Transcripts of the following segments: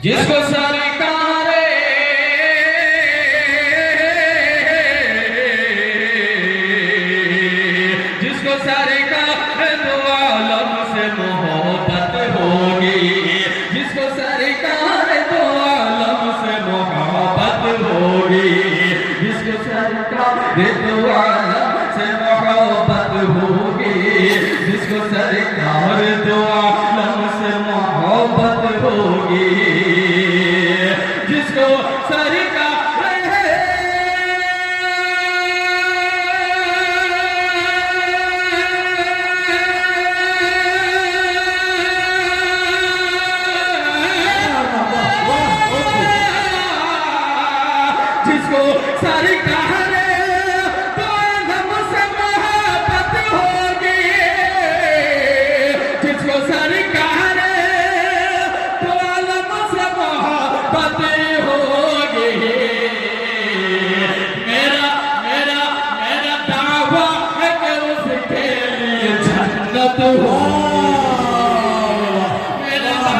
जिसको सरकार जिसको सरकार दो आलम से मोहब्बत होगी, जिसको सरकार दो आलम से मोहब्बत होगी, जिसको सरकार दो आलम से मोहब्बत होगी, जिसको सरकार दो आलम से मोहब्बत होगी, जिसको सरकार जिसको सरकार तो हमसे मोहब्बत होगी, जिसको सरकार तो हमसे मोहब्बत होगी। मेरा मेरा मेरा दावा है कि उसके लिए जन्नत हो, मेरा दावा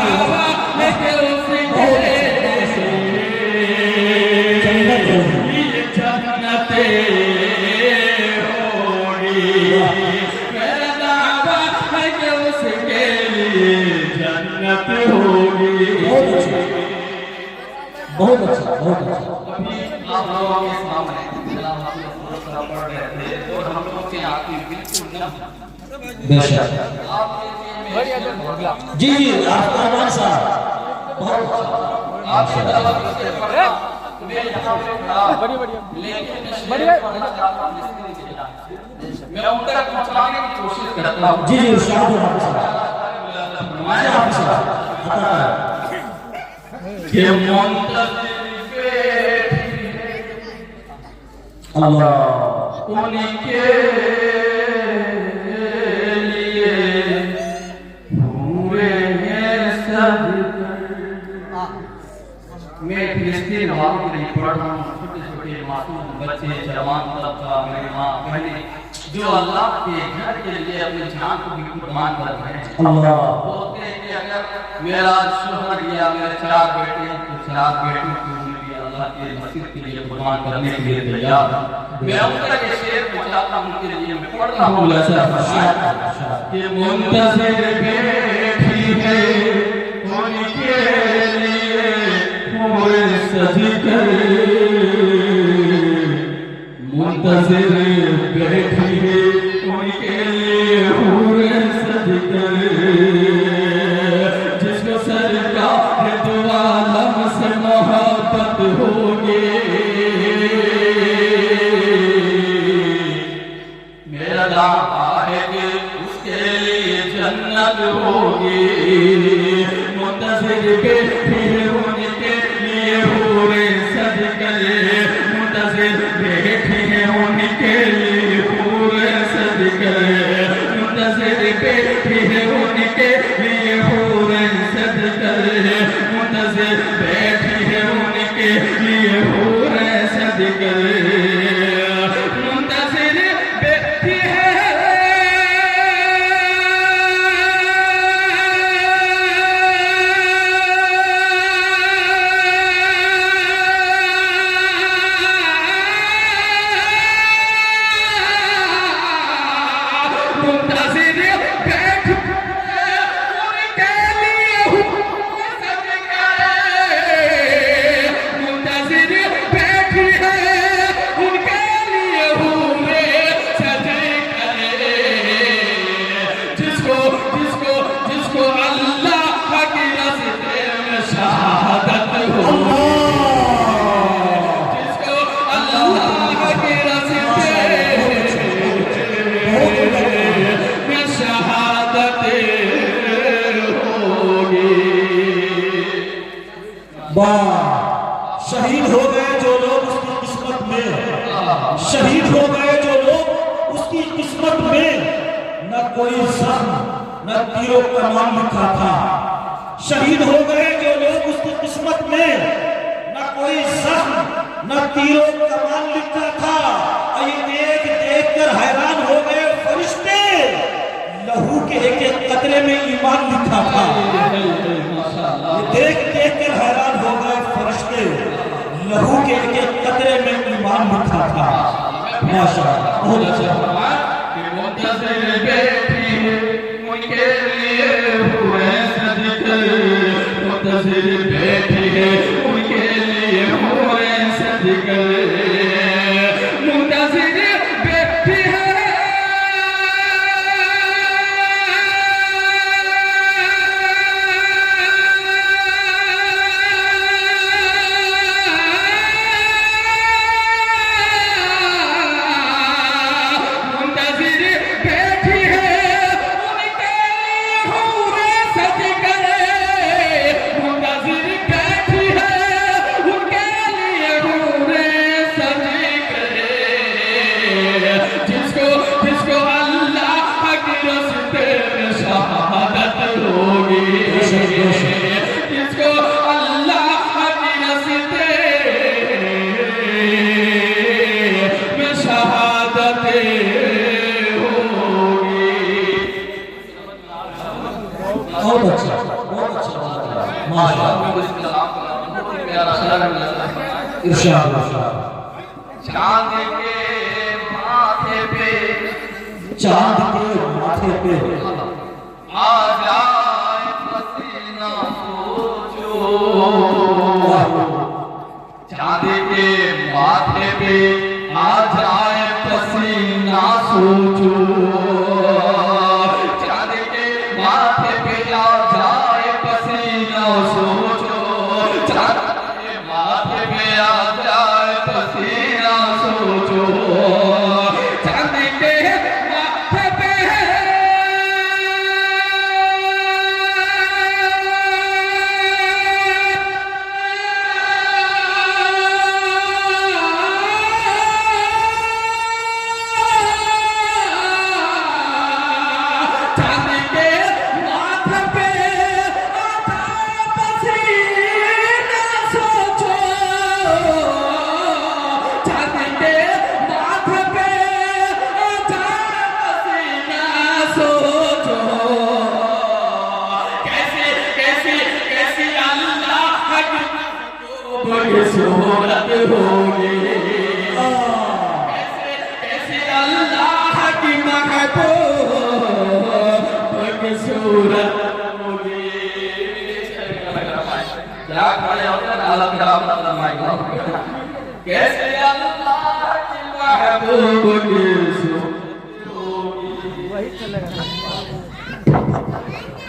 है कि उसके बहुत अच्छा, बहुत अच्छा। अभी आप लोगों के सामने सलाम हम लोग पढ़ रहे थे और हम लोग के आंखें बिल्कुल नम। बेशक। जी जी, आपका रहमान साहब बहुत अच्छा। आपसे तलब करते पढ़ा मेरे यहाँ पे खड़ा लेकिन मैं उन तक पहुँचाने की कोशिश करता हूँ। जी जी, इरशाद हो आपसे। कि मुंतज़िर अल्लाह उनके लिए हुए हैं सब। मैं फिलिस्तीन वालों को नहीं पढ़ रहा हूँ, छोटे छोटे मासूम बच्चे, जवान तबका, मेरी माँ बहनें जो अल्लाह के घर के लिए अपनी जान को भी कुर्बान कर रहे हैं। अल्लाह बोलते हैं कि अगर मेरा शोहर या मेरे 4 बेटे हैं तो 4 बेटों को भी अल्लाह के मस्जिद के लिए कुर्बान करने के लिए तैयार हूँ। मैं उनका ये शेर पहुँचाता हूँ उनके लिए, मैं पढ़ रहा हूँ कि मुंतज़िर बैठी है उनके लिए पूरे सजी कर, मुंतज़िर बैठी है उनके लिए पूरे सजी कर, जिसको सरकार दो आलम से मोहब्बत होगी, मेरा दावा है कि उसके लिए जन्नत होगी। मुंतज़िर बैठी है उनके लिए पूरे सज करे, मुंतज़िर बैठी है उनके लिए पूरे सज करे, मुंतज़िर बैठी है उनके लिए पूरे सज करे, मुंतज़िर बैठी है उनके लिए पूरे सज करे, मुंतज़िर बैठी है मुंतज़िर बैठी उनके लिए हुए सज करे, मुंतज़िर बैठी है उनके लिए हुए सज करे, जिसको जिसको जिसको अल्लाह की रास्ते में शहादत हो, जिसको अल्लाह की रास्ते में शहादत होगी। वाह, शहीद हो गए जो लोग उसकी किस्मत में, शहीद हो गए जो लोग उसकी किस्मत में, न कोई जख्म न तीरों का नाम लिखा था। शहीद हो गए जो लोग उसकी किस्मत में, न कोई जख्म न तीरों का नाम लिखा था। ये देख देख कर हैरान हो गए फरिश्ते, लहू के एक एक कतरे में ईमान लिखा था। देख देख कर हैरान हो गए फरिश्ते, लहू के एक एक कतरे में ईमान लिखा था। माशाअल्लाह, बहुत अच्छा। मुंतज़िर बैठी है उनके लिए हुए सदके, मुंतज़िर बैठी है उनके लिए हुए सदके, मुंतज़िर बैठी है जिसको अल्लाह की रस्ते में शहादत होगी। बहुत अच्छा, बहुत अच्छा। माशाअल्लाह, इरशाद। चांद के माथे पे, चांद के माथे पे आ जाए पसीना सोचो, चांद के माथे पे आ जाए पसीना सोचो, चांद के माथे पे आ जाए पसीना सोचो, चांद के माथे पे आ जाए पसीना सोचो, चांद के माथे पे सूरत होगी, कैसे अल्लाह की महबूब सूरत होगी। क्या खड़े होकर अल्लाह की राह में फरमाएगा, कैसे अल्लाह की महबूब की सूरत होगी।